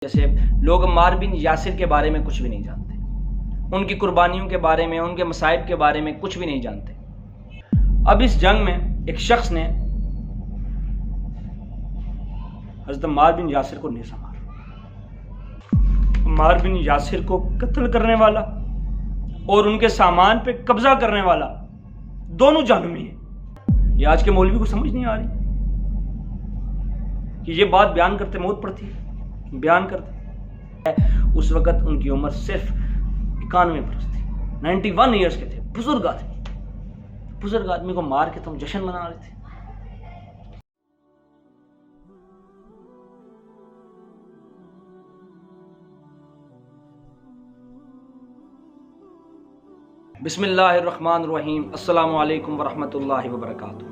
جیسے لوگ عمار بن یاسر کے بارے میں کچھ بھی نہیں جانتے، ان کی قربانیوں کے بارے میں، ان کے مصائب کے بارے میں کچھ بھی نہیں جانتے۔ اب اس جنگ میں ایک شخص نے حضرت عمار بن یاسر کو نیزہ مارا۔ عمار بن یاسر کو قتل کرنے والا اور ان کے سامان پہ قبضہ کرنے والا دونوں جہنمی ہیں۔ یہ آج کے مولوی کو سمجھ نہیں آ رہی کہ یہ بات بیان کرتے موت پڑتی ہے، بیان کرتے۔ اس وقت ان کی عمر صرف 91 برس تھی، 91 ایئرس کے تھے، بزرگ آدمی کو مار کے تم جشن منا رہے تھے۔ بسم اللہ الرحمن الرحیم، السلام علیکم ورحمۃ اللہ وبرکاتہ۔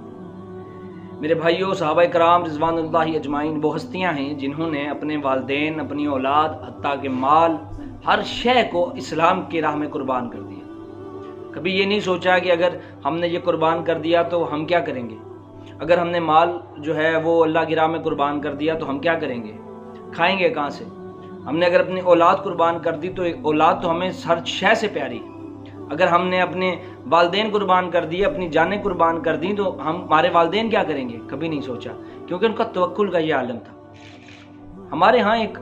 میرے بھائیوں، صحابہ کرام رضوان اللہ اجمعین وہ ہستیاں ہیں جنہوں نے اپنے والدین، اپنی اولاد، حتیٰ کہ مال، ہر شے کو اسلام کی راہ میں قربان کر دیا۔ کبھی یہ نہیں سوچا کہ اگر ہم نے یہ قربان کر دیا تو ہم کیا کریں گے، اگر ہم نے مال جو ہے وہ اللہ کی راہ میں قربان کر دیا تو ہم کیا کریں گے، کھائیں گے کہاں سے۔ ہم نے اگر اپنی اولاد قربان کر دی تو اولاد تو ہمیں ہر شے سے پیاری۔ اگر ہم نے اپنے والدین قربان کر دیے، اپنی جانیں قربان کر دیں تو ہمارے والدین کیا کریں گے، کبھی نہیں سوچا، کیونکہ ان کا توکل کا یہ عالم تھا۔ ہمارے ہاں ایک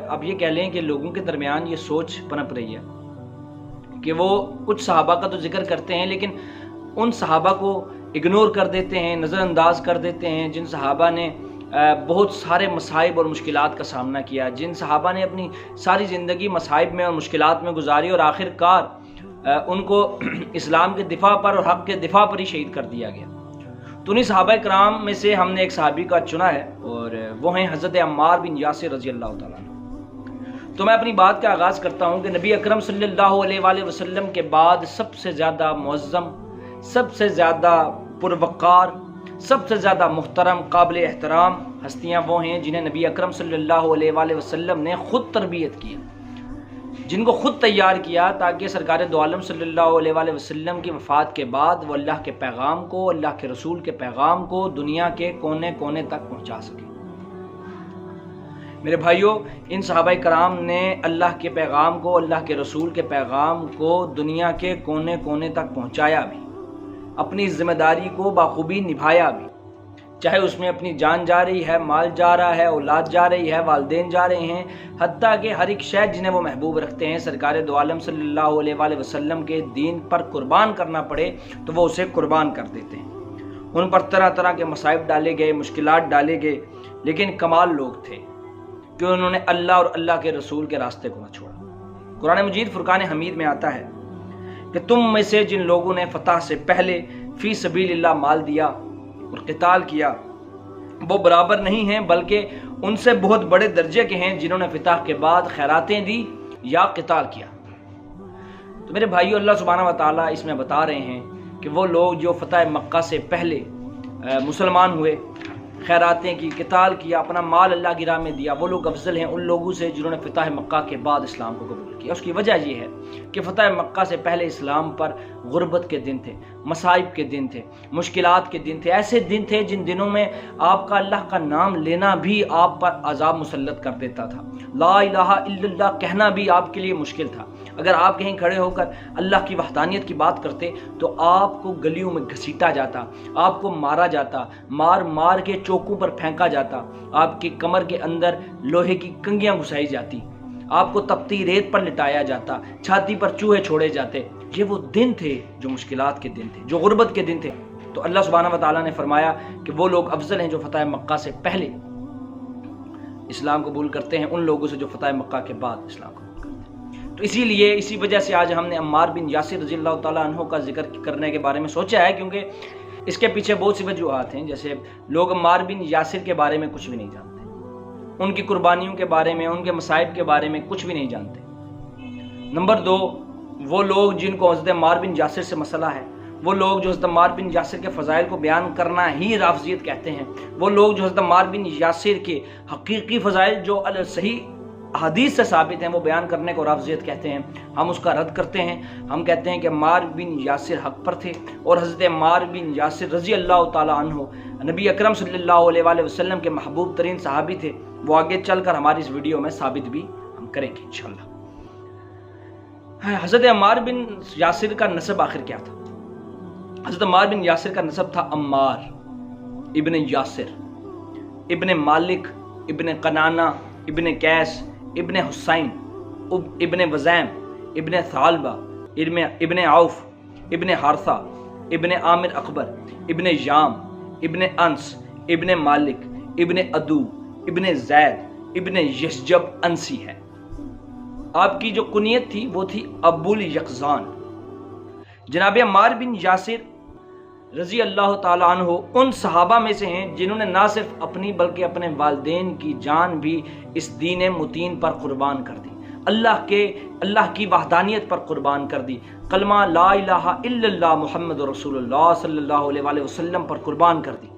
اب یہ کہہ لیں کہ لوگوں کے درمیان یہ سوچ پنپ رہی ہے کہ وہ کچھ صحابہ کا تو ذکر کرتے ہیں لیکن ان صحابہ کو اگنور کر دیتے ہیں، نظر انداز کر دیتے ہیں جن صحابہ نے بہت سارے مصائب اور مشکلات کا سامنا کیا، جن صحابہ نے اپنی ساری زندگی مصائب میں اور مشکلات میں گزاری اور آخر کار ان کو اسلام کے دفاع پر اور حق کے دفاع پر ہی شہید کر دیا گیا۔ تو انہیں صحابہ کرام میں سے ہم نے ایک صحابی کا چنا ہے اور وہ ہیں حضرت عمار بن یاسر رضی اللہ تعالیٰ عنہ۔ تو میں اپنی بات کا آغاز کرتا ہوں کہ نبی اکرم صلی اللہ علیہ وآلہ وسلم کے بعد سب سے زیادہ معظم، سب سے زیادہ پروقار، سب سے زیادہ محترم، قابل احترام ہستیاں وہ ہیں جنہیں نبی اکرم صلی اللہ علیہ وآلہ وسلم نے خود تربیت کی، جن کو خود تیار کیا تاکہ سرکار دو عالم صلی اللہ علیہ وآلہ وسلم کی وفات کے بعد وہ اللہ کے پیغام کو، اللہ کے رسول کے پیغام کو دنیا کے کونے کونے تک پہنچا سکے۔ میرے بھائیوں، ان صحابہ کرام نے اللہ کے پیغام کو، اللہ کے رسول کے پیغام کو دنیا کے کونے کونے تک پہنچایا بھی، اپنی ذمہ داری کو بخوبی نبھایا بھی، چاہے اس میں اپنی جان جا رہی ہے، مال جا رہا ہے، اولاد جا رہی ہے، والدین جا رہے ہیں، حتیٰ کہ ہر ایک شے جنہیں وہ محبوب رکھتے ہیں سرکار دو عالم صلی اللہ علیہ وآلہ وسلم کے دین پر قربان کرنا پڑے تو وہ اسے قربان کر دیتے ہیں۔ ان پر طرح طرح کے مصائب ڈالے گئے، مشکلات ڈالے گئے، لیکن کمال لوگ تھے کہ انہوں نے اللہ اور اللہ کے رسول کے راستے کو نہ چھوڑا۔ قرآن مجید فرقان حمید میں آتا ہے کہ تم میں سے جن لوگوں نے فتح سے پہلے فی سبیل اللہ مال دیا اور قتال کیا وہ برابر نہیں ہیں، بلکہ ان سے بہت بڑے درجے کے ہیں جنہوں نے فتح کے بعد خیراتیں دی یا قتال کیا۔ تو میرے بھائیو، اللہ سبحانہ و تعالیٰ اس میں بتا رہے ہیں کہ وہ لوگ جو فتح مکہ سے پہلے مسلمان ہوئے، خیراتیں کی، قتال کیا، اپنا مال اللہ کی راہ میں دیا، وہ لوگ افضل ہیں ان لوگوں سے جنہوں نے فتح مکہ کے بعد اسلام کو قبول کیا۔ اس کی وجہ یہ ہے کہ فتح مکہ سے پہلے اسلام پر غربت کے دن تھے، مصائب کے دن تھے، مشکلات کے دن تھے، ایسے دن تھے جن دنوں میں آپ کا اللہ کا نام لینا بھی آپ پر عذاب مسلط کر دیتا تھا، لا الہ الا اللہ کہنا بھی آپ کے لیے مشکل تھا۔ اگر آپ کہیں کھڑے ہو کر اللہ کی وحدانیت کی بات کرتے تو آپ کو گلیوں میں گھسیٹا جاتا، آپ کو مارا جاتا، مار مار کے چوکوں پر پھینکا جاتا، آپ کی کمر کے اندر لوہے کی کنگیاں گھسائی جاتی، آپ کو تپتی ریت پر لٹایا جاتا، چھاتی پر چوہے چھوڑے جاتے۔ یہ وہ دن تھے جو مشکلات کے دن تھے، جو غربت کے دن تھے۔ تو اللہ سبحانہ و تعالیٰ نے فرمایا کہ وہ لوگ افضل ہیں جو فتح مکہ سے پہلے اسلام قبول کرتے ہیں ان لوگوں سے جو فتح مکہ کے بعد اسلام قبول کرتے ہیں۔ تو اسی وجہ سے آج ہم نے عمار بن یاسر رضی اللہ تعالیٰ عنہ کا ذکر کرنے کے بارے میں سوچا ہے، کیونکہ اس کے پیچھے بہت سی وجوہات ہیں۔ جیسے لوگ عمار بن یاسر کے بارے میں کچھ بھی نہیں جانتے، ان کی قربانیوں کے بارے میں، ان کے مصائب کے بارے میں کچھ بھی نہیں جانتے۔ نمبر 2، وہ لوگ جن کو حضرت عمار بن یاسر سے مسئلہ ہے، وہ لوگ جو حضرت عمار بن یاسر کے فضائل کو بیان کرنا ہی رافضیت کہتے ہیں، وہ لوگ جو حضرت عمار بن یاسر کے حقیقی فضائل جو صحیح حدیث سے ثابت ہیں وہ بیان کرنے کو رافضیت کہتے ہیں، ہم اس کا رد کرتے ہیں۔ ہم کہتے ہیں کہ عمار بن یاسر حق پر تھے اور حضرت عمار بن یاسر رضی اللہ تعالیٰ عنہ نبی اکرم صلی اللہ علیہ وآلہ وسلم کے محبوب ترین صحابی تھے، وہ آگے چل کر ہماری اس ویڈیو میں ثابت بھی ہم کریں گے انشاءاللہ۔ حضرت عمار بن یاسر کا نسب آخر کیا تھا؟ حضرت عمار بن یاسر کا نسب تھا عمار ابن یاسر ابن مالک ابن قنانہ ابن قیس ابن حسین ابن وزیم ابن ثعلبہ ابن عوف ابن حارثہ ابن عامر اکبر ابن یام ابن انس ابن مالک ابن عدو ابن زید ابن یشجب انسی ہے۔ آپ کی جو کنیت تھی وہ تھی ابو الیقظان۔ جناب عمار بن یاسر رضی اللہ تعالیٰ عنہ ان صحابہ میں سے ہیں جنہوں نے نہ صرف اپنی بلکہ اپنے والدین کی جان بھی اس دین متین پر قربان کر دی، اللہ کی وحدانیت پر قربان کر دی، کلمہ لا الہ الا اللہ محمد رسول اللہ صلی اللہ علیہ وآلہ وسلم پر قربان کر دی۔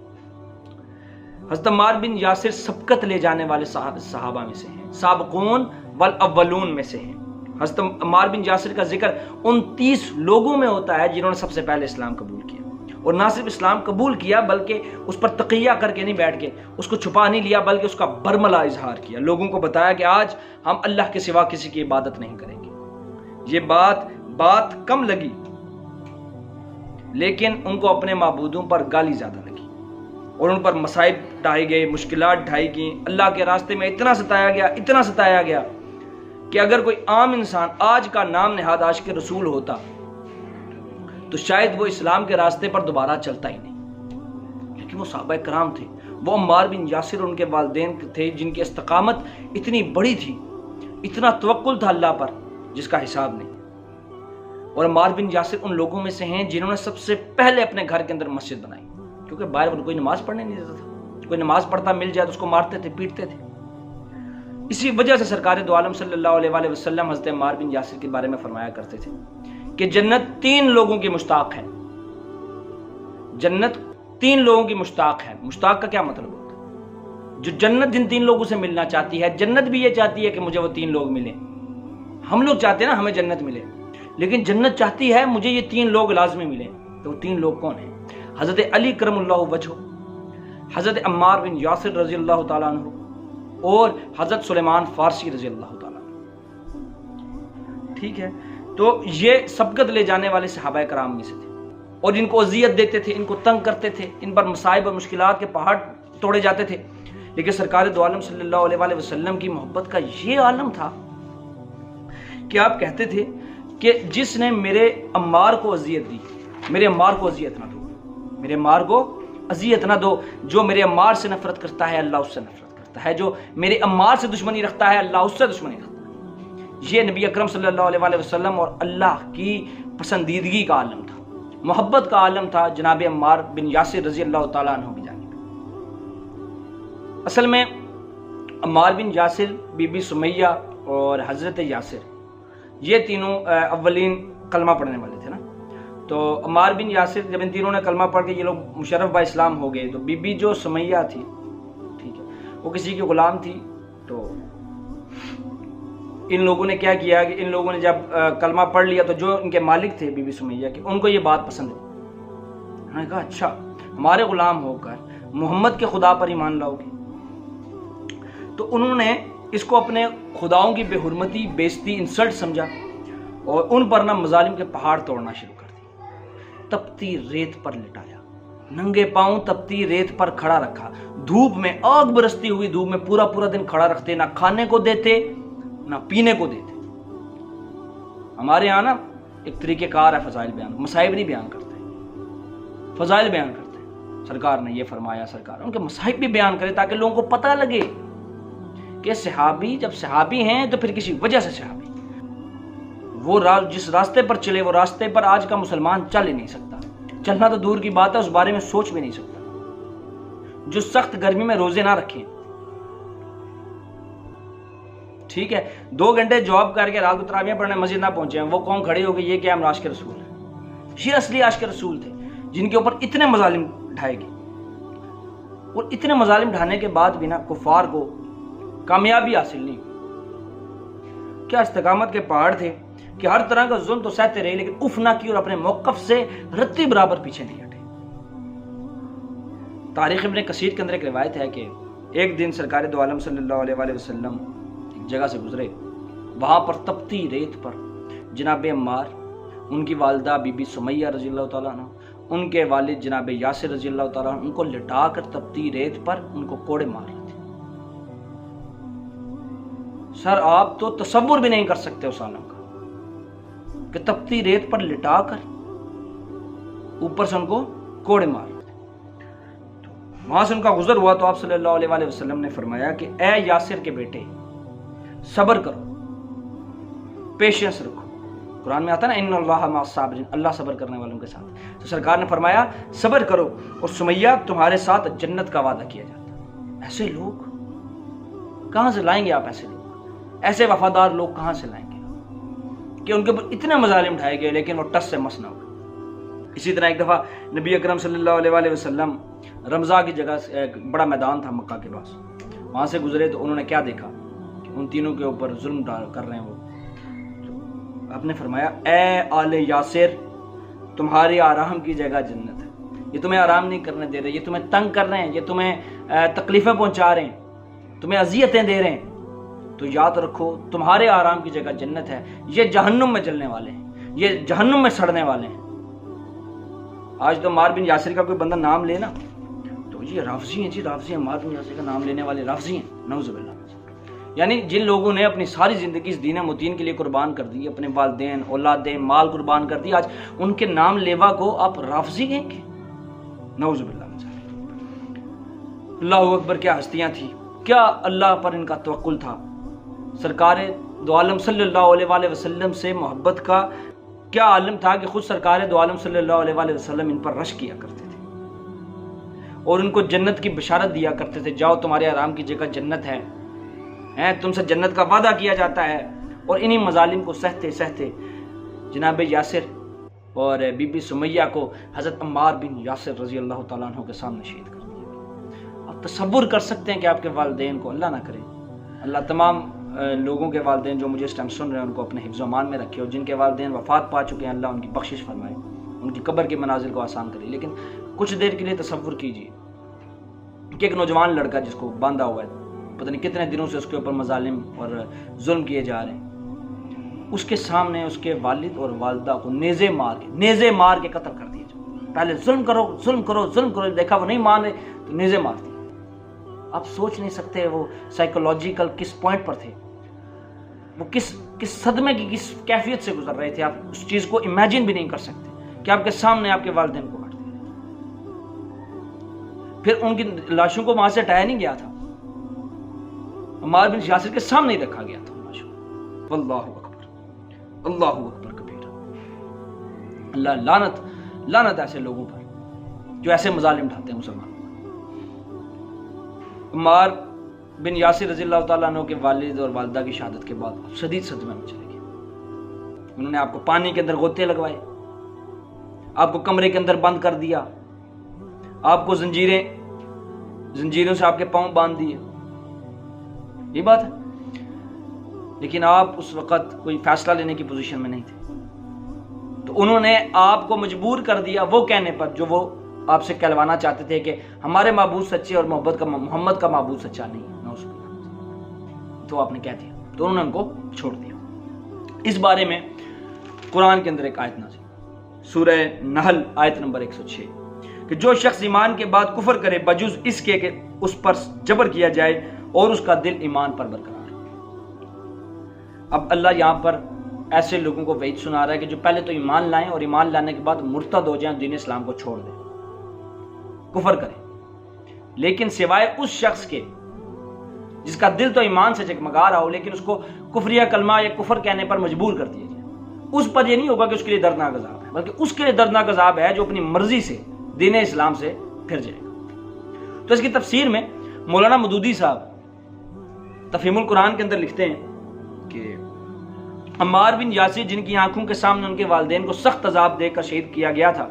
حضرت عمار بن یاسر سبقت لے جانے والے صحابہ میں سے ہیں، سابقون والاولون میں سے ہیں۔ حضرت عمار بن یاسر کا ذکر ان 30 لوگوں میں ہوتا ہے جنہوں نے سب سے پہلے اسلام قبول کیا، اور نہ صرف اسلام قبول کیا بلکہ اس پر تقیہ کر کے نہیں بیٹھ کے اس کو چھپا نہیں لیا، بلکہ اس کا برملا اظہار کیا، لوگوں کو بتایا کہ آج ہم اللہ کے سوا کسی کی عبادت نہیں کریں گے۔ یہ بات کم لگی لیکن ان کو اپنے معبودوں پر گالی زیادہ لگی، اور ان پر مصائب ڈھائے گئے، مشکلات ڈھائی گئیں، اللہ کے راستے میں اتنا ستایا گیا کہ اگر کوئی عام انسان آج کا نام نہاد عاشق رسول ہوتا تو شاید وہ اسلام کے راستے پر دوبارہ چلتا ہی نہیں، لیکن وہ صحابہ کرام تھے، وہ عمار بن یاسر ان کے والدین تھے جن کی استقامت اتنی بڑی تھی، اتنا توکل تھا اللہ پر جس کا حساب نہیں۔ اور عمار بن یاسر ان لوگوں میں سے ہیں جنہوں نے سب سے پہلے اپنے گھر کے اندر مسجد بنائی، کیونکہ باہر کوئی نماز پڑھنے نہیں دیتا تھا، کوئی نماز پڑھتا مل جائے تو اس کو مارتے تھے، پیٹتے تھے۔ اسی وجہ سے سرکار دو عالم صلی اللہ علیہ وآلہ وسلم حضرت عمار بن یاسر کے بارے میں فرمایا کرتے تھے کہ جنت 3 لوگوں کی مشتاق ہے، جنت 3 لوگوں کی مشتاق ہے۔ مشتاق کا کیا مطلب ہوتا ہے؟ جو جنت جن 3 لوگوں سے ملنا چاہتی ہے، جنت بھی یہ چاہتی ہے کہ مجھے وہ 3 لوگ ملیں۔ ہم لوگ چاہتے ہیں نا ہمیں جنت ملے، لیکن جنت چاہتی ہے مجھے یہ 3 لوگ لازمی ملیں۔ تو وہ 3 لوگ کون ہیں؟ حضرت علی کرم اللہ وجہہ، حضرت عمار بن یاسر رضی اللہ تعالیٰ عنہ، اور حضرت سلیمان فارسی رضی اللہ تعالیٰ عنہ۔ ٹھیک ہے، تو یہ سبقت لے جانے والے صحابہ کرام میں سے تھے، اور ان کو اذیت دیتے تھے، ان کو تنگ کرتے تھے، ان پر مصائب اور مشکلات کے پہاڑ توڑے جاتے تھے، لیکن سرکار دو عالم صلی اللہ علیہ وآلہ وسلم کی محبت کا یہ عالم تھا کہ آپ کہتے تھے کہ جس نے میرے عمار کو اذیت دی، میرے عمار کو اذیت نہ دو، میرے عمار کو اذیت نہ دو۔ جو میرے عمار سے نفرت کرتا ہے اللہ اس سے نفرت کرتا ہے، جو میرے عمار سے دشمنی رکھتا ہے اللہ اس سے دشمنی رکھتا ہے۔ یہ نبی اکرم صلی اللہ علیہ وآلہ وسلم اور اللہ کی پسندیدگی کا عالم تھا، محبت کا عالم تھا جناب عمار بن یاسر رضی اللہ تعالیٰ عنہ کی جانب۔ اصل میں عمار بن یاسر، بی بی سمیہ اور حضرت یاسر، یہ تینوں اولین کلمہ پڑھنے والے تھے نا۔ تو عمار بن یاسر جب ان تینوں نے کلمہ پڑھ کے یہ لوگ مشرف با اسلام ہو گئے، تو بی بی جو سمیہ تھی، ٹھیک ہے، وہ کسی کی غلام تھی، تو ان لوگوں نے کیا کیا کہ ان لوگوں نے جب کلمہ پڑھ لیا تو جو ان کے مالک تھے بی بی سمیہ کے، ان کو یہ بات پسند ہوئی۔ انہوں نے کہا اچھا ہمارے غلام ہو کر محمد کے خدا پر ایمان لاؤ گے؟ تو انہوں نے اس کو اپنے خداؤں کی بے حرمتی، بےزتی، انسلٹ سمجھا، اور ان پر نہ مظالم کے پہاڑ توڑنا شروع کر دی۔ تپتی ریت پر لٹایا، ننگے پاؤں تپتی ریت پر کھڑا رکھا، دھوپ میں، آگ برستی ہوئی دھوپ میں پورا دن کھڑا رکھتے، نہ کھانے کو دیتے نہ پینے کو دیتے۔ ہمارے یہاں نا ایک طریقہ کار ہے فضائل بیان، مصائب نہیں بیان کرتے، فضائل بیان کرتے ہیں، سرکار نے یہ فرمایا، سرکار ان کے مصائب بھی بیان کرے تاکہ لوگوں کو پتہ لگے کہ صحابی جب صحابی ہیں تو پھر کسی وجہ سے صحابی، وہ جس راستے پر چلے وہ راستے پر آج کا مسلمان چل ہی نہیں سکتا، چلنا تو دور کی بات ہے، اس بارے میں سوچ بھی نہیں سکتا۔ جو سخت گرمی میں روزے نہ رکھیں، ٹھیک ہے، 2 گھنٹے جاب کر کے رات کو تراویح پڑھنے مسجد نہ پہنچے ہیں، وہ قوم کھڑی ہو گئی یہ کیا ہم عاشق رسول ہیں؟ یہ اصلی عاشق رسول تھے جن کے اوپر اتنے مظالم ڈھائے گئے، اور اتنے مظالم ڈھانے کے بعد بھی نا کفار کو کامیابی حاصل نہیں ہوئی۔ کیا استقامت کے پہاڑ تھے کہ ہر طرح کا ظلم تو سہتے رہے لیکن اف نہ کی اور اپنے موقف سے رتی برابر پیچھے نہیں ہٹے۔ تاریخ ابن کثیر کے اندر ایک روایت ہے کہ ایک دن سرکار دو عالم صلی اللہ علیہ وآلہ وسلم ایک جگہ سے گزرے، وہاں پر تپتی ریت پر جناب عمار، ان کی والدہ بی بی سمیہ رضی اللہ تعالیٰ عنہ، ان کے والد جناب یاسر رضی اللہ تعالیٰ عنہ، ان کو لٹا کر تپتی ریت پر ان کو کوڑے مار رہے تھے۔ سر آپ تو تصور بھی نہیں کر سکتے اس عالم کا کہ تپتی ریت پر لٹا کر اوپر سے ان کو کوڑے مار رہے تھے۔ وہاں سے ان کا گزر ہوا تو آپ صلی اللہ علیہ وآلہ وسلم نے فرمایا کہ اے یاسر کے بیٹے، صبر کرو، پیشنس رکھو۔ قرآن میں آتا ہے نا ان اللہ مع الصابرین، اللہ صبر کرنے والوں کے ساتھ۔ تو سرکار نے فرمایا صبر کرو، اور سمیہ تمہارے ساتھ جنت کا وعدہ کیا جاتا ہے۔ ایسے لوگ کہاں سے لائیں گے آپ؟ ایسے لوگ، ایسے وفادار لوگ کہاں سے لائیں گے کہ ان کے اوپر اتنے مظالم ڈھائے گئے لیکن وہ ٹس سے مس نہ ہو۔ اسی طرح ایک دفعہ نبی اکرم صلی اللہ علیہ وآلہ وسلم رمضا کی جگہ سے، ایک بڑا میدان تھا مکہ کے پاس، وہاں سے گزرے تو انہوں نے کیا دیکھا کہ ان تینوں کے اوپر ظلم کر رہے ہیں وہ۔ آپ نے فرمایا اے آل یاسر، تمہاری آرام کی جگہ جنت ہے، یہ تمہیں آرام نہیں کرنے دے رہے، یہ تمہیں تنگ کر رہے ہیں، یہ تمہیں تکلیفیں پہنچا رہے ہیں، تمہیں اذیتیں دے رہے ہیں، تو یاد رکھو تمہارے آرام کی جگہ جنت ہے، یہ جہنم میں جلنے والے ہیں، یہ جہنم میں سڑنے والے ہیں۔ آج تو عمار بن یاسر کا کوئی بندہ نام لے نا تو یہ رافضی ہیں، جی رافضی ہیں، عمار بن یاسر کا نام لینے والے رافضی ہیں، نعوذ باللہ۔ یعنی جن لوگوں نے اپنی ساری زندگی اس دین متین کے لیے قربان کر دی، اپنے والدین، اولادیں، مال قربان کر دی، آج ان کے نام لیوا کو آپ رافضی کہیں گے؟ نعوذ باللہ۔ اللہ اکبر، کیا ہستیاں تھیں، کیا اللہ پر ان کا توکل تھا، سرکار دو عالم صلی اللہ علیہ وآلہ وسلم سے محبت کا کیا عالم تھا کہ خود سرکار دو عالم صلی اللہ علیہ وآلہ وسلم ان پر رش کیا کرتے تھے اور ان کو جنت کی بشارت دیا کرتے تھے، جاؤ تمہارے آرام کی جگہ جنت ہے، تم سے جنت کا وعدہ کیا جاتا ہے۔ اور انہی مظالم کو سہتے سہتے جناب یاسر اور بی بی سمیہ کو حضرت عمار بن یاسر رضی اللہ تعالیٰ عنہ کے سامنے شہید کر دیا۔ آپ تصور کر سکتے ہیں کہ آپ کے والدین کو، اللہ نہ کرے، اللہ تمام لوگوں کے والدین جو مجھے اس ٹائم سن رہے ہیں ان کو اپنے حفظ و امان میں رکھے، اور جن کے والدین وفات پا چکے ہیں اللہ ان کی بخشش فرمائے، ان کی قبر کے مناظر کو آسان کرے۔ لیکن کچھ دیر کے لیے تصور کیجیے کہ ایک نوجوان لڑکا جس کو باندھا ہوا ہے، پتہ نہیں کتنے دنوں سے اس کے اوپر مظالم اور ظلم کیے جا رہے ہیں، اس کے سامنے اس کے والد اور والدہ کو نیزے مار کے قتل کر دیا جائے۔ پہلے ظلم کرو ظلم کرو ظلم کرو، دیکھا وہ نہیں مان رہے تو نیزے مار دیے۔ آپ سوچ نہیں سکتے وہ سائیکولوجیکل کس پوائنٹ پر تھے، وہ کس صدمے کی، کس کیفیت سے گزر رہے تھے۔ آپ اس چیز کو امیجن بھی نہیں کر سکتے کہ آپ کے سامنے آپ کے والدین کو کاٹ دیا۔ پھر ان کی لاشوں کو وہاں سے ہٹایا نہیں گیا تھا، عمار بن یاسر کے سامنے ہی رکھا گیا تھا لاشوں۔ واللہ اکبر، اللہ اکبر کبیرہ۔ اللہ لعنت لعنت ایسے لوگوں پر جو ایسے مظالم ڈھاتے ہیں مسلمانوں۔ عمار بن یاسر رضی اللہ تعالیٰ عنہ کے والد اور والدہ کی شہادت کے بعد شدید صدمے میں چلے گئے۔ انہوں نے آپ کو پانی کے اندر غوطے لگوائے، آپ کو کمرے کے اندر بند کر دیا، آپ کو زنجیروں سے آپ کے پاؤں باندھ دیے، یہ بات ہے۔ لیکن آپ اس وقت کوئی فیصلہ لینے کی پوزیشن میں نہیں تھے، تو انہوں نے آپ کو مجبور کر دیا وہ کہنے پر جو وہ آپ سے کہلوانا چاہتے تھے کہ ہمارے معبود سچے اور محمد کا معبود سچا نہیں ہے، تو آپ نے کہہ دیا، تو انہوں نے ان کو چھوڑ دیا۔ اس بارے میں قرآن کے اندر ایک آیت نازل، سورہ نحل آیت نمبر 106، کہ جو شخص ایمان کے بعد کفر کرے بجز اس کے کہ اس پر جبر کیا جائے اور اس کا دل ایمان پر برقرار ہو۔ اب اللہ یہاں پر ایسے لوگوں کو وعید سنا رہا ہے کہ جو پہلے تو ایمان لائیں اور ایمان لانے کے بعد مرتد ہو جائیں، دین اسلام کو چھوڑ دیں، کفر کریں، لیکن سوائے اس شخص کے جس کا دل تو ایمان سے جگمگا رہا ہو لیکن اس کو کفریہ کلمہ یا کفر کہنے پر مجبور کر دیا جائے، اس پر یہ نہیں ہوگا کہ اس کے لیے دردناک عذاب ہے، بلکہ اس کے لیے دردناک عذاب ہے جو اپنی مرضی سے دین اسلام سے پھر جائے گا۔ تو اس کی تفسیر میں مولانا مودودی صاحب تفہیم القرآن کے اندر لکھتے ہیں کہ عمار بن یاسر جن کی آنکھوں کے سامنے ان کے والدین کو سخت عذاب دے کر شہید کیا گیا تھا،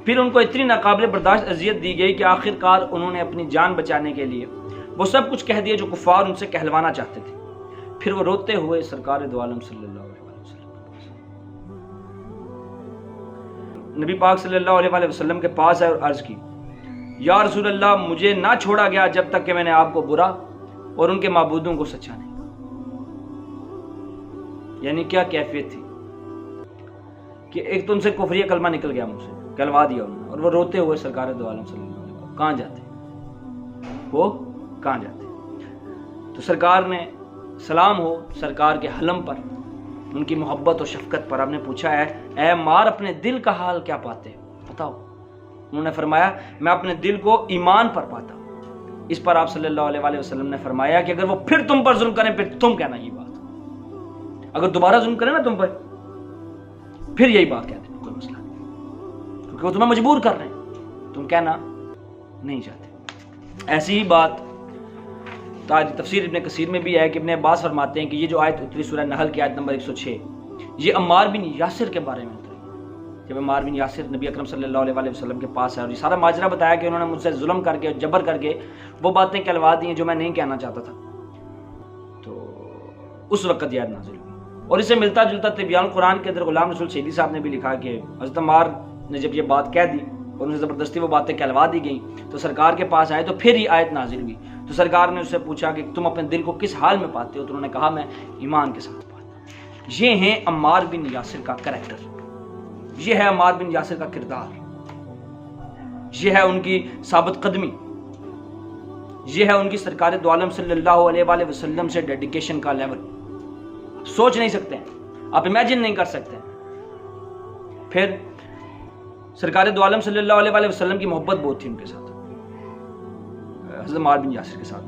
پھر ان کو اتنی ناقابل برداشت اذیت دی گئی کہ آخر کار انہوں نے اپنی جان بچانے کے لیے وہ سب کچھ کہہ دیا جو کفار ان سے کہلوانا چاہتے تھے۔ پھر وہ روتے ہوئے سرکار دو عالم صلی اللہ علیہ وسلم نبی پاک صلی اللہ علیہ وسلم کے پاس آئے اور عرض کی یا رسول اللہ مجھے نہ چھوڑا گیا جب تک کہ میں نے آپ کو برا اور ان کے معبودوں کو سچا نہیں کہا۔ یعنی کیا کیفیت تھی کہ ایک تو ان سے کفریہ کلمہ نکل گیا منہ سے، کہلوا دیا انہوں نے، اور وہ روتے ہوئے سرکار دو عالم صلی اللہ علیہ وسلم کہاں جاتے، وہ کہاں جاتے؟ تو سرکار نے سلام ہو سرکار کے حلم پر، ان کی محبت و شفقت پر۔ آپ نے پوچھا ہے اے عمار اپنے دل کا حال کیا پاتے بتاؤ؟ انہوں نے فرمایا میں اپنے دل کو ایمان پر پاتا ہوں۔ اس پر آپ صلی اللہ علیہ وسلم نے فرمایا کہ اگر وہ پھر تم پر ظلم کریں پھر تم کہنا یہ بات، اگر دوبارہ ظلم کریں نا تم پر پھر یہی بات کہہ دیں، کوئی مسئلہ نہیں، کیونکہ وہ تمہیں مجبور کر رہے ہیں، تم کہنا نہیں چاہتے۔ ایسی ہی بات تفسیر ابن کثیر میں بھی ہے کہ ابن عباس فرماتے ہیں کہ یہ جو آیت اتری سورہ نحل کی آیت نمبر 106 یہ عمار بن یاسر کے بارے میں اتری۔ جب عمار بن یاسر نبی اکرم صلی اللہ علیہ وسلم کے پاس ہے اور یہ سارا ماجرا بتایا کہ انہوں نے مجھ سے ظلم کر کے جبر کر کے وہ باتیں کہلوا دی ہیں جو میں نہیں کہنا چاہتا تھا، تو اس وقت یہ آیت نازل ہوئی۔ اور اس سے ملتا جلتا تبیان قرآن کے اندر غلام رسول شہیدی صاحب نے بھی لکھا کہ حضرت عمار نے جب یہ بات کہہ دی اور انہیں زبردستی وہ باتیں کہلوا دی گئیں تو سرکار کے پاس آئے تو پھر یہ آیت نازل ہوئی۔ تو سرکار نے اس سے پوچھا کہ تم اپنے دل کو کس حال میں پاتے ہو؟ تو انہوں نے کہا میں ایمان کے ساتھ پاتا ہوں۔ یہ ہیں عمار بن یاسر کا کریکٹر، یہ ہے عمار بن یاسر کا کردار، یہ ہے ان کی ثابت قدمی، یہ ہے ان کی سرکار دو عالم صلی اللہ علیہ وسلم سے ڈیڈیکیشن کا لیول۔ آپ سوچ نہیں سکتے ہیں، آپ امیجن نہیں کر سکتے ہیں۔ پھر سرکار دو عالم صلی اللہ علیہ وسلم کی محبت بہت تھی ان کے ساتھ، حضرت عمار بن یاسر کے ساتھ۔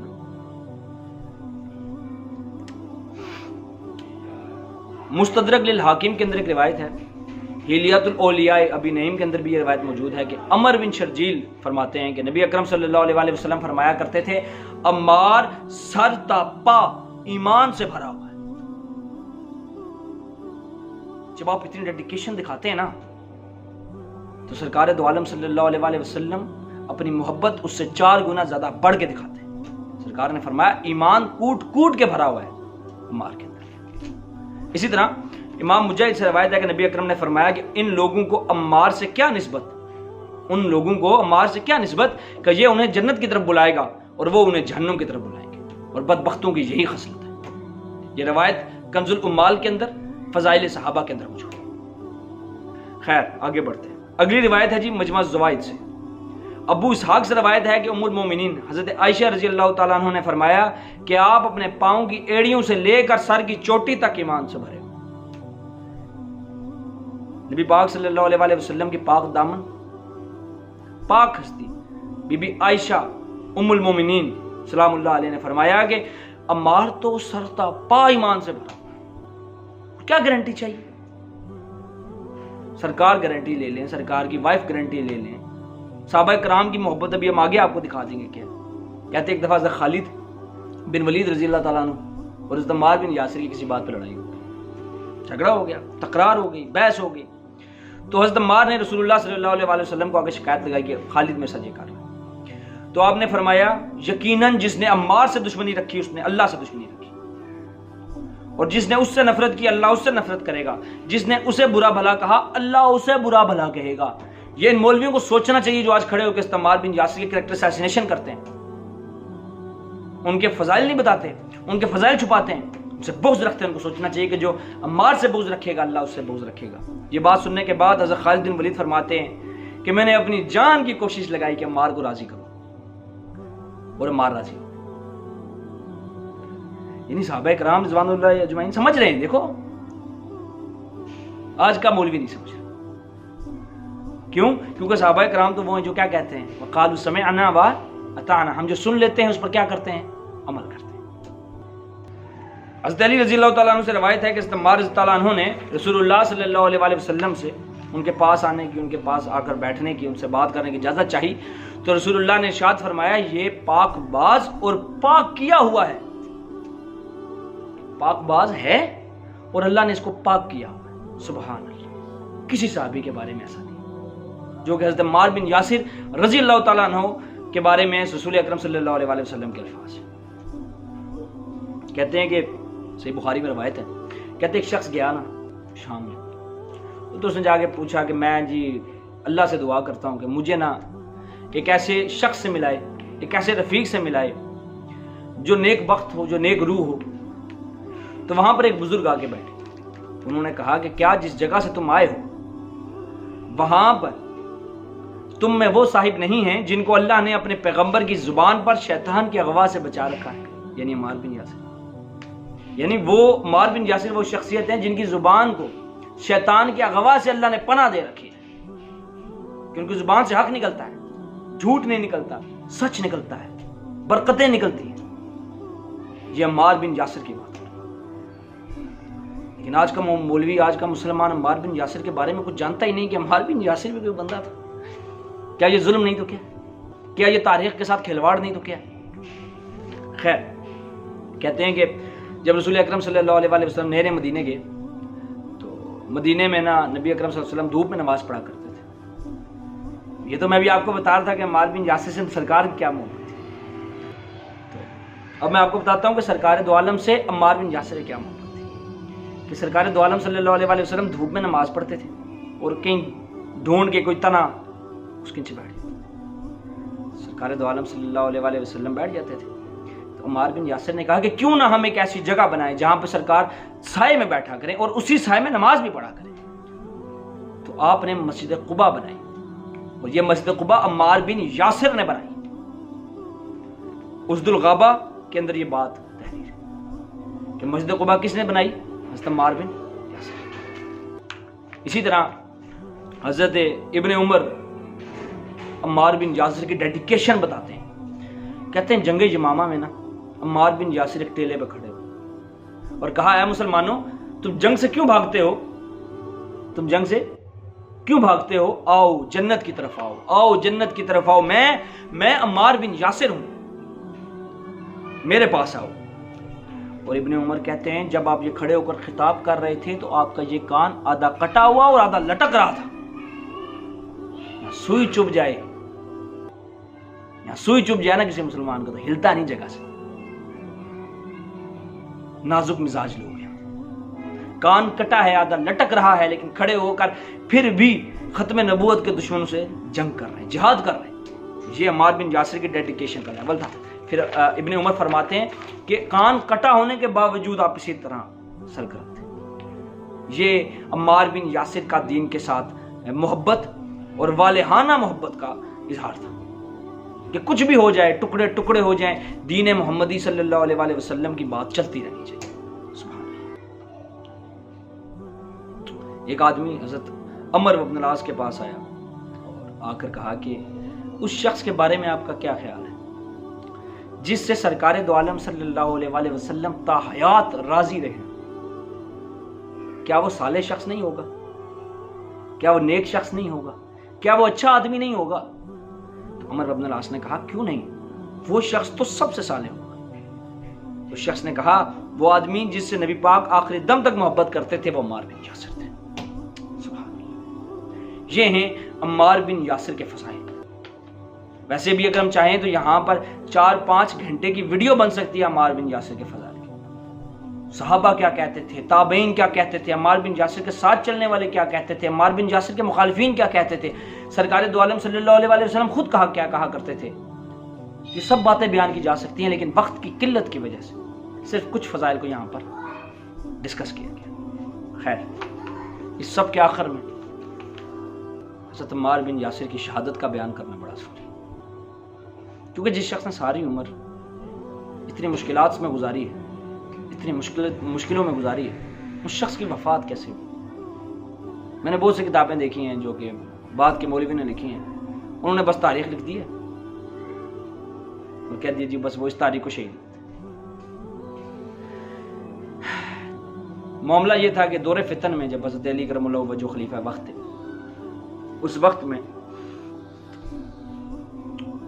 مستدرک للحاکم کے اندر ایک روایت ہے، ہلیات الاولیاء ابی نعیم کے اندر بھی یہ روایت موجود ہے کہ عمر بن شرجیل فرماتے ہیں کہ نبی اکرم صلی اللہ علیہ وسلم فرمایا کرتے تھے عمار سر تا پا ایمان سے بھرا ہوا ہے۔ جب آپ اتنی ڈیڈیکیشن دکھاتے ہیں نا تو سرکار دو عالم صلی اللہ علیہ وسلم اپنی محبت اس سے 4 گنا زیادہ بڑھ کے دکھاتے ہیں۔ سرکار نے فرمایا ایمان کوٹ کوٹ کے بھرا ہوا ہے عمار کے اندر۔ اسی طرح امام مجاہد سے روایت ہے کہ نبی اکرم نے فرمایا کہ ان لوگوں کو عمار سے کیا نسبت، ان لوگوں کو عمار سے کیا نسبت کہ یہ انہیں جنت کی طرف بلائے گا اور وہ انہیں جہنم کی طرف بلائیں گے، اور بدبختوں کی یہی خصلت ہے۔ یہ روایت کنز الاموال کے اندر فضائل صحابہ کے اندر موجود ہے۔ خیر آگے بڑھتے ہیں۔ اگلی روایت ہے جی مجمع الزوائد سے، ابو اسحاق سے روایت ہے کہ ام المومنین حضرت عائشہ رضی اللہ تعالیٰ عنہ نے فرمایا کہ آپ اپنے پاؤں کی ایڑیوں سے لے کر سر کی چوٹی تک ایمان سے بھرے۔ نبی پاک صلی اللہ علیہ وسلم کی پاک دامن پاک ہستی بی بی عائشہ ام المومنین سلام اللہ علیہ نے فرمایا کہ عمار تو سرتا پا ایمان سے بھرا۔ کیا گارنٹی چاہیے؟ سرکار گارنٹی لے لیں، سرکار کی وائف گارنٹی لے لیں، صحابہ کرام کی محبت ابھی ہم آگے آپ کو دکھا دیں گے۔ کیا کہتے ایک دفعہ حضرت خالد بن ولید رضی اللہ تعالیٰ عنہ اور حضرت عمار بن یاسر کی کسی بات پہ لڑائی ہو گئی، جھگڑا ہو گیا، تکرار ہو گئی، بحث ہو گئی، تو حضرت عمار نے رسول اللہ صلی اللہ علیہ وسلم کو آگے شکایت لگائی کہ خالد میرے ساتھ یہ کر رہا ہے۔ تو آپ نے فرمایا یقیناً جس نے عمار سے دشمنی رکھی اس نے اللہ سے دشمنی رکھی، اور جس نے اس سے نفرت کی اللہ اس سے نفرت کرے گا، جس نے اسے برا بھلا کہا اللہ اسے برا بھلا کہے گا۔ یہ ان مولویوں کو سوچنا چاہیے جو آج کھڑے ہو کے عمار بن یاسر کے کریکٹر اسیسینیشن کرتے ہیں، ان کے فضائل نہیں بتاتے، ان کے فضائل چھپاتے ہیں، ان سے بغض رکھتے ہیں۔ ان کو سوچنا چاہیے کہ جو عمار سے بغض رکھے گا اللہ اس سے بغض رکھے گا۔ یہ بات سننے کے بعد حضرت خالد بن ولید فرماتے ہیں کہ میں نے اپنی جان کی کوشش لگائی کہ عمار کو راضی کروں اور عمار راضی ہو۔ یعنی صحابہ کرام رضوان اللہ اجمعین سمجھ رہے ہیں۔ دیکھو آج کا مولوی نہیں سمجھ رہا، کیوں؟ کیونکہ صحابہ کرام تو وہ ہیں جو کیا کہتے ہیں وقالوا سمعنا واطعنا، ہم جو سن لیتے ہیں اس پر کیا کرتے ہیں؟ عمل کرتے ہیں۔ حضرت علی رضی اللہ تعالیٰ عنہ سے روایت ہے کہ حضرت عمار رضی اللہ عنہ نے رسول اللہ صلی اللہ علیہ وسلم سے ان کے پاس آنے کی، ان کے پاس آ کر بیٹھنے کی، ان سے بات کرنے کی اجازت چاہی، تو رسول اللہ نے ارشاد فرمایا یہ پاک باز اور پاک کیا ہوا ہے، پاک باز ہے اور اللہ نے اس کو پاک کیا ہوا ہے۔ سبحان اللہ، کسی صحابی کے بارے میں ایسا نہیں جو کہ حضرت عمار بن یاسر رضی اللہ تعالیٰ عنہ کے بارے میں رسول اکرم صلی اللہ علیہ وسلم کے الفاظ کہتے ہیں کہ صحیح بخاری میں روایت ہے، کہتے ایک شخص گیا نا شام میں، تو اس نے جا کے پوچھا کہ میں جی اللہ سے دعا کرتا ہوں کہ مجھے نا ایک ایسے شخص سے ملائے، ایک ایسے رفیق سے ملائے جو نیک بخت ہو، جو نیک روح ہو۔ تو وہاں پر ایک بزرگ آگے بیٹھے، انہوں نے کہا کہ کیا جس جگہ سے تم آئے ہو وہاں پر تم میں وہ صاحب نہیں ہیں جن کو اللہ نے اپنے پیغمبر کی زبان پر شیطان کی اغوا سے بچا رکھا ہے؟ یعنی عمار بن یاسر، یعنی وہ عمار بن یاسر وہ شخصیت ہیں جن کی زبان کو شیطان کی اغوا سے اللہ نے پناہ دے رکھی ہے، کہ ان کی زبان سے حق نکلتا ہے، جھوٹ نہیں نکلتا، سچ نکلتا ہے، برکتیں نکلتی ہیں۔ یہ عمار بن یاسر کی بات ہے۔ لیکن آج کا مولوی، آج کا مسلمان عمار بن یاسر کے بارے میں کچھ جانتا ہی نہیں کہ عمار بن یاسر بھی کوئی بندہ تھا۔ کیا یہ ظلم نہیں تو کیا؟ کیا یہ تاریخ کے ساتھ کھلواڑ نہیں تو کیا؟ خیر، کہتے ہیں کہ جب رسول اکرم صلی اللہ علیہ وسلم نہر مدینے گئے تو مدینے میں نا نبی اکرم صلی اللہ علیہ وسلم دھوپ میں نماز پڑھا کرتے تھے۔ یہ تو میں بھی آپ کو بتا رہا تھا کہ عمار بن یاسر سے سرکار کی کیا محبت تھی۔ تو اب میں آپ کو بتاتا ہوں کہ سرکار دو عالم سے عمار بن یاسر کی کیا محبت تھی، کہ سرکار دو عالم صلی اللہ علیہ وسلم دھوپ میں نماز پڑھتے تھے اور کہیں ڈھونڈ کے کوئی تنا اس کے نیچے بیٹھ جاتے، سرکار دو عالم صلی اللہ علیہ وسلم بیٹھ جاتے تھے۔ تو عمار بن یاسر نے کہا کہ کیوں نہ ہم ایک ایسی جگہ بنائیں جہاں پہ سرکار سائے میں بیٹھا کریں اور اسی سائے میں نماز بھی پڑھا کریں۔ تو آپ نے مسجد قباء بنائی، اور یہ مسجد قباء عمار بن یاسر نے بنائی۔ اسد الغابہ کے اندر یہ بات تحریر ہے کہ مسجد قباء کس نے بنائی؟ حضرت عمار بن یاسر۔ اسی طرح حضرت ابن عمر عمار بن یاسر کی ڈیڈیکیشن بتاتے ہیں، کہتے ہیں جنگ یمامہ میں نا عمار بن یاسر ایک ٹیلے پہ کھڑے ہوئے اور کہا اے مسلمانوں، تم جنگ سے کیوں بھاگتے ہو؟ تم جنگ سے کیوں بھاگتے ہو؟ آؤ جنت کی طرف آؤ، آؤ جنت کی طرف آؤ، میں عمار بن یاسر ہوں، میرے پاس آؤ۔ اور ابن عمر کہتے ہیں جب آپ یہ کھڑے ہو کر خطاب کر رہے تھے تو آپ کا یہ کان آدھا کٹا ہوا اور آدھا لٹک رہا تھا، سوئی چپ جائے، سوئی چپ جائے نا کسی مسلمان کو تو ہلتا نہیں جگہ سے۔ نازک مزاج لوگ ہیں، کان کٹا ہے، آدھا لٹک رہا ہے، لیکن کھڑے ہو کر پھر بھی ختم نبوت کے دشمنوں سے جنگ کر رہے ہیں، جہاد کر رہے ہیں۔ یہ عمار بن یاسر کی ڈیڈیکیشن کا لیول تھا۔ پھر ابن عمر فرماتے ہیں کہ کان کٹا ہونے کے باوجود آپ اسی طرح سرگرم تھے۔ یہ عمار بن یاسر کا دین کے ساتھ محبت اور والہانہ محبت کا اظہار تھا کہ کچھ بھی ہو جائے، ٹکڑے ٹکڑے ہو جائیں، دین محمدی صلی اللہ علیہ وسلم کی بات چلتی رہنی چاہیے۔ سبحان اللہ۔ ایک آدمی حضرت عمر بن العاص کے پاس آیا اور آ کر کہا کہ اس شخص کے بارے میں آپ کا کیا خیال ہے جس سے سرکار دو عالم صلی اللہ علیہ وسلم تا حیات راضی رہے؟ کیا وہ صالح شخص نہیں ہوگا؟ کیا وہ نیک شخص نہیں ہوگا؟ کیا وہ اچھا آدمی نہیں ہوگا؟ تو عمر بن العاص نے کہا کیوں نہیں، وہ شخص تو سب سے صالح ہوگا۔ اس شخص نے کہا وہ آدمی جس سے نبی پاک آخری دم تک محبت کرتے تھے وہ عمار بن یاسر تھے۔ سبحان اللہ۔ یہ ہیں عمار بن یاسر کے فضائل۔ ویسے بھی اگر ہم چاہیں تو یہاں پر 4-5 گھنٹے کی ویڈیو بن سکتی ہے عمار بن یاسر کے فضائل کی۔ صحابہ کیا کہتے تھے، تابعین کیا کہتے تھے، عمار بن یاسر کے ساتھ چلنے والے کیا کہتے تھے، عمار بن یاسر کے مخالفین کیا کہتے تھے، سرکار دو عالم صلی اللہ علیہ وسلم خود کیا کہا کرتے تھے۔ یہ سب باتیں بیان کی جا سکتی ہیں، لیکن وقت کی قلت کی وجہ سے صرف کچھ فضائل کو یہاں پر ڈسکس کیا گیا۔ خیر، اس سب کے آخر میں حضرت عمار بن یاسر کی شہادت کا بیان کرنا بڑا ضروری ہے، کیونکہ جس شخص نے ساری عمر اتنی مشکلات میں گزاری ہے، اتنی مشکلوں میں گزاری ہے، اس شخص کی وفات کیسے ہوئی؟ میں نے بہت سی کتابیں دیکھی ہیں جو کہ بعد کے مولوی نے لکھی ہیں، انہوں نے بس تاریخ لکھ دی ہے اور کہہ دیا جی بس وہ اس تاریخ کو شہید۔ معاملہ یہ تھا کہ دور فتن میں جب حضرت علی کرم اللہ وجہ خلیفہ وقت تھے، اس وقت میں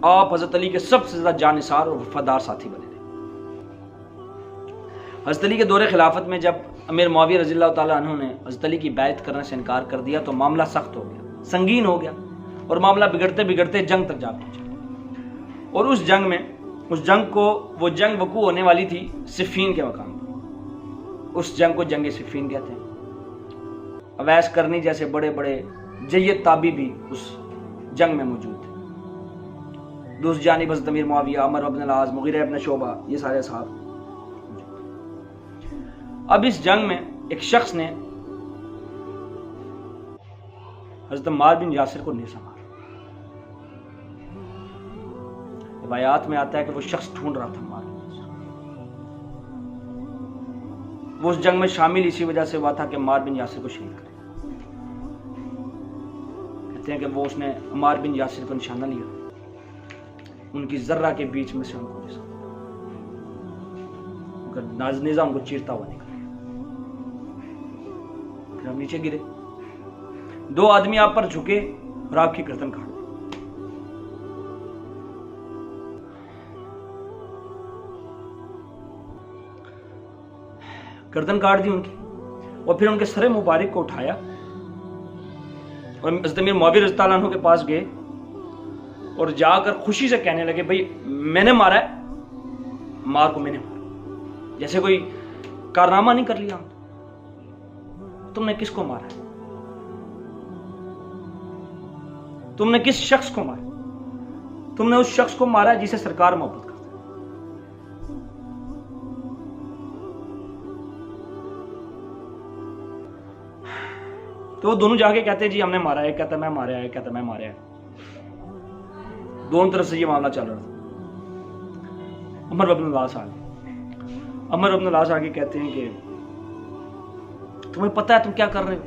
آپ حضرت علی کے سب سے زیادہ جانثار اور وفادار ساتھی بنے تھے۔ حضرت علی کے دور خلافت میں جب امیر معاویہ رضی اللہ تعالیٰ عنہ نے حضرت علی کی بیعت کرنے سے انکار کر دیا تو معاملہ سخت ہو گیا، سنگین ہو گیا، اور معاملہ بگڑتے بگڑتے جنگ تک جا پہنچا۔ اور اس جنگ وہ جنگ وقوع ہونے والی تھی صفین کے مقام پر۔ اس جنگ کو جنگ صفین کہتے ہیں۔ اویس کرنی جیسے بڑے بڑے جید تابعی بھی اس جنگ میں موجود تھے۔ دوسری جانب حضرت امیر معاویہ، عمر بن العاص، مغیرہ ابن شعبہ، یہ سارے اصحاب۔ اب اس جنگ میں ایک شخص نے حضرت عمار بن یاسر کو نیزہ مارا۔ روایات میں آتا ہے کہ وہ شخص ڈھونڈ رہا تھا عمار بن یاسر، وہ اس جنگ میں شامل اسی وجہ سے ہوا تھا کہ عمار بن یاسر کو شہید کرے۔ کہتے ہیں کہ وہ اس نے عمار بن یاسر کو نشانہ لیا، ان کی ذرہ کے بیچ میں سے ان کو نیزہ ان کو چیرتا ہوا نکلا، پھر ہم نیچے گرے، دو آدمی آپ پر جھکے اور آپ کی گردن کاٹ دی۔ گردن کاٹ دی ان کی، اور پھر ان کے سر مبارک کو اٹھایا اور حضرت امیر معاویہ رضی اللہ عنہ کے پاس گئے اور جا کر خوشی سے کہنے لگے بھائی میں نے مارا ہے، مار کو میں نے مارا، جیسے کوئی کارنامہ نہیں کر لیا، تم نے کس کو مارا ہے، تم نے کس شخص کو مارا، تم نے اس شخص کو مارا جسے سرکار محبت کرتا ہے۔ تو وہ دونوں جا کے کہتے ہیں جی ہم نے مارا ہے، کہتا میں مارا ہے، کہتا میں مارا ہے۔ دونوں طرف سے یہ معاملہ چل رہا تھا۔ عمر بن العاص آگے کہتے ہیں کہ تمہیں پتہ ہے تم کیا کر رہے ہو،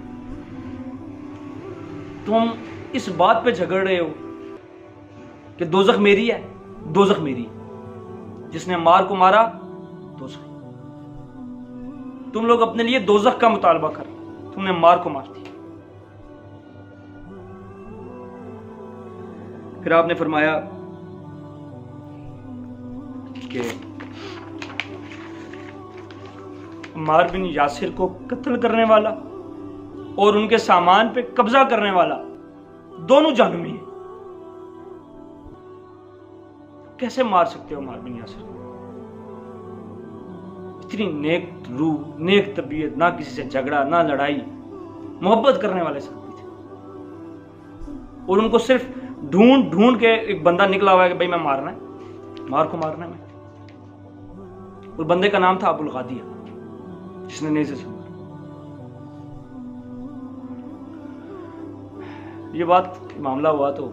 تم اس بات پہ جھگڑ رہے ہو کہ دوزخ میری ہے، دوزخ میری، جس نے عمار کو مارا دوزخ، تم لوگ اپنے لیے دوزخ کا مطالبہ کر، تم نے عمار کو مار دیا۔ پھر آپ نے فرمایا کہ عمار بن یاسر کو قتل کرنے والا اور ان کے سامان پہ قبضہ کرنے والا دونوں جہنمی ہیں، کیسے مار سکتے ہو عمار بن یاسر؟ اتنی نیک روح، نیک طبیعت، نہ کسی سے جھگڑا، نہ لڑائی، محبت کرنے والے ساتھی تھے، اور ان کو صرف ڈھونڈ کے ایک بندہ نکلا ہوا ہے کہ بھائی میں مارنا ہے، مار کو مارنا ہے میں، اور بندے کا نام تھا ابو الغادیہ، جس نے نیزے سے مارا۔ یہ بات معاملہ ہوا تو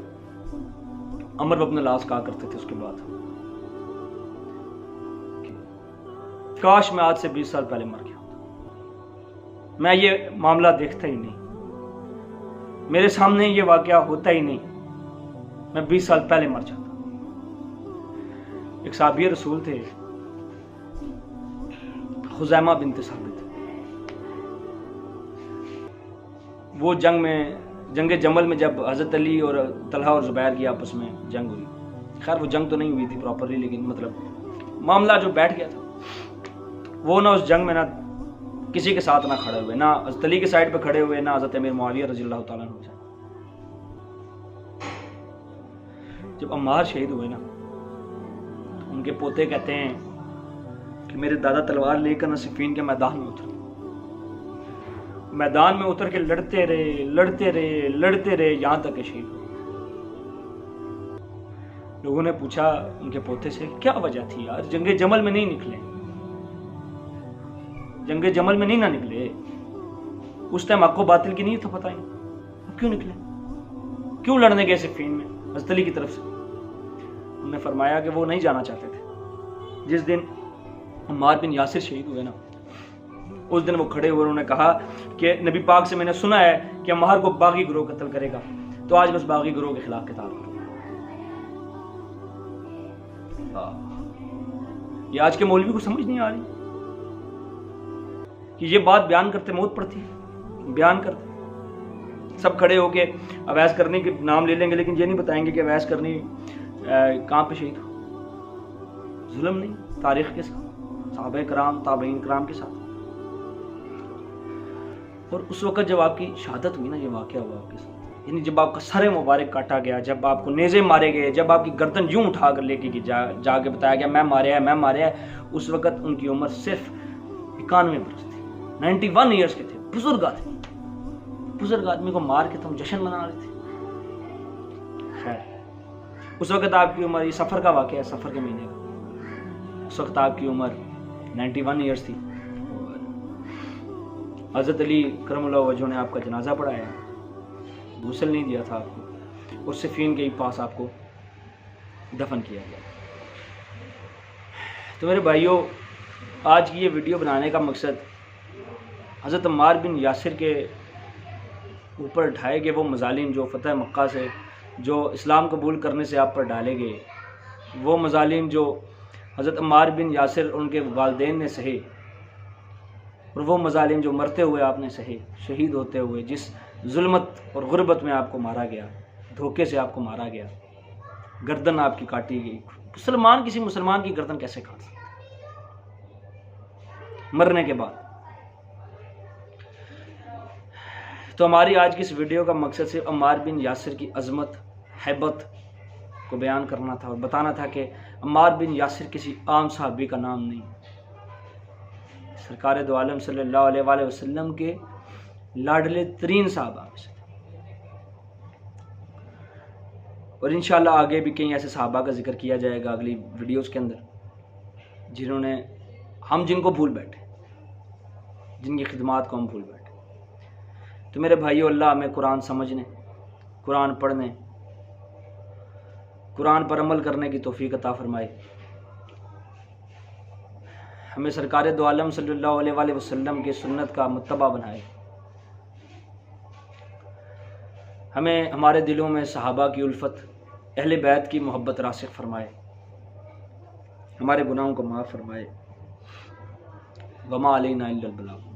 عمر بن العاص کہا کرتے تھے اس کے بعد، کاش میں آج سے 20 سال پہلے مر گیا ہوتا، میں یہ معاملہ دیکھتا ہی نہیں، میرے سامنے یہ واقعہ ہوتا ہی نہیں، میں 20 سال پہلے مر جاتا۔ ایک صحابی رسول تھے خزیمہ بنت ثابت، وہ جنگ جمل میں جب حضرت علی اور طلحہ اور زبیر کی آپس میں جنگ ہوئی، خیر وہ جنگ تو نہیں ہوئی تھی پراپرلی، لیکن مطلب معاملہ جو بیٹھ گیا تھا، وہ نہ اس جنگ میں نہ کسی کے ساتھ نہ کھڑے ہوئے، نہ حضرت علی کے سائڈ پہ کھڑے ہوئے، نہ حضرت امیر معاویہ رضی اللہ تعالیٰ عنہ سے۔ جب عمار شہید ہوئے نا، ان کے پوتے کہتے ہیں کہ میرے دادا تلوار لے کر صفین کے میدان میں اتر کے لڑتے رہے یہاں تک کہ شہید ہوئے۔ لوگوں نے پوچھا ان کے پوتے سے کیا وجہ تھی یار، جنگ جمل میں نہیں نکلے، جنگ جمل میں نہیں نہ نکلے، اس ٹائم حق و باطل کی نہیں تھا پتہ ہی، اب کیوں نکلے، کیوں لڑنے گئے صفین میں حضرت علی کی طرف سے؟ انہوں نے فرمایا کہ وہ نہیں جانا چاہتے تھے۔ جس دن عمار بن یاسر شہید ہوئے نا، اس دن وہ کھڑے ہوئے، انہوں نے کہا کہ نبی پاک سے میں نے سنا ہے کہ عمار کو باغی گروہ قتل کرے گا، تو آج بس باغی گروہ کے خلاف قتال کرو۔ یہ آج کے مولوی کو سمجھ نہیں آ رہی کہ یہ بات بیان کرتے موت پڑتی ہے، بیان کرتے سب کھڑے ہو کے اویس کرنی کے نام لے لیں گے، لیکن یہ نہیں بتائیں گے کہ اویس کرنی کہاں پہ شہید ہو۔ ظلم نہیں، تاریخ کے ساتھ، صحابہ کرام، تابعین کرام کے ساتھ۔ اور اس وقت جب آپ کی شہادت ہوئی نا، یہ واقعہ ہوا آپ کے ساتھ، یعنی جب آپ کا سر مبارک کاٹا گیا، جب آپ کو نیزے مارے گئے، جب آپ کی گردن یوں اٹھا کر لے کے جا کے بتایا گیا میں ماریا ہے، اس وقت ان کی عمر صرف 91 برس تھی، 91 ایئرس کے تھے، بزرگ آدمی کو مار کے تم جشن منا رہے تھے۔ خیر اس وقت آپ کی عمر، یہ سفر کا واقعہ ہے، سفر کے مہینے کا، اس وقت آپ کی عمر 91 ایئرس تھی، اور حضرت علی کرم اللہ وجہہ نے آپ کا جنازہ پڑھایا، غسل نہیں دیا تھا آپ کو، اور صفین کے پاس آپ کو دفن کیا گیا۔ تو میرے بھائیوں، آج کی یہ ویڈیو بنانے کا مقصد حضرت عمار بن یاسر کے اوپر ڈھائے گئے وہ مظالم جو فتح مکہ سے، جو اسلام قبول کرنے سے آپ پر ڈالے گئے، وہ مظالم جو حضرت عمار بن یاسر اور ان کے والدین نے سہے، اور وہ مظالم جو مرتے ہوئے آپ نے سہے، شہید ہوتے ہوئے، جس ظلمت اور غربت میں آپ کو مارا گیا، دھوکے سے آپ کو مارا گیا، گردن آپ کی کاٹی گئی۔ مسلمان کسی مسلمان کی گردن کیسے کاٹ سکتا مرنے کے بعد؟ تو ہماری آج کی اس ویڈیو کا مقصد صرف عمار بن یاسر کی عظمت، ہیبت کو بیان کرنا تھا، اور بتانا تھا کہ عمار بن یاسر کسی عام صحابی کا نام نہیں، سرکار دو عالم صلی اللہ علیہ وآلہ وسلم کے لاڈلے ترین صحابہ میں سے، اور انشاءاللہ آگے بھی کئی ایسے صحابہ کا ذکر کیا جائے گا اگلی ویڈیوز کے اندر، جنہوں نے ہم جن کو بھول بیٹھے، جن کی خدمات کو ہم بھول بیٹھے۔ تو میرے بھائیو، اللہ ہمیں قرآن سمجھنے، قرآن پڑھنے، قرآن پر عمل کرنے کی توفیق عطا فرمائے، ہمیں سرکار دو عالم صلی اللہ علیہ وآلہ وسلم کے سنت کا متبع بنائے، ہمیں ہمارے دلوں میں صحابہ کی الفت، اہل بیت کی محبت راسخ فرمائے، ہمارے گناہوں کو معاف فرمائے۔ وما علینا الا البلاغ۔